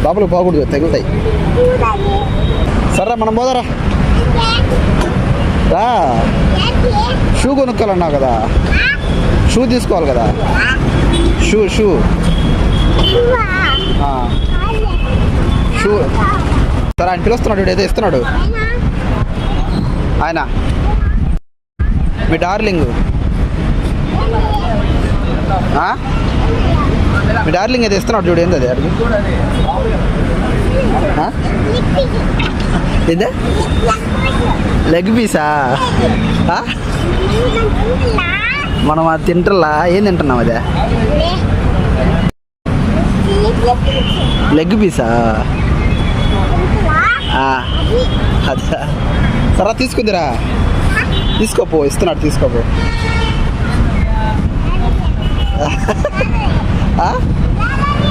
లోపలికి పోకూడదు, తగులుతాయి. సరే మనం పోదారా. రా, షూ కొనుక్కోవాలన్నావు కదా, షూ తీసుకోవాలి కదా. Shoe shoe shoe. సరే ఆయన పిలుస్తున్నాడు, ఏదో ఇస్తున్నాడు ఆయన, మీ డార్లింగ్. మీ డార్లింగ్ ఏదో ఇస్తున్నాడు చూడు, ఏంది అది అడిగి. ఏందా లెగ్ పీసా? మనం అది తింటలా, ఏం తింటున్నాం అదే? Leg Pisa? అదే. సరే తీసుకుందిరా, తీసుకోపో, ఇస్తున్నాడు తీసుకోపో.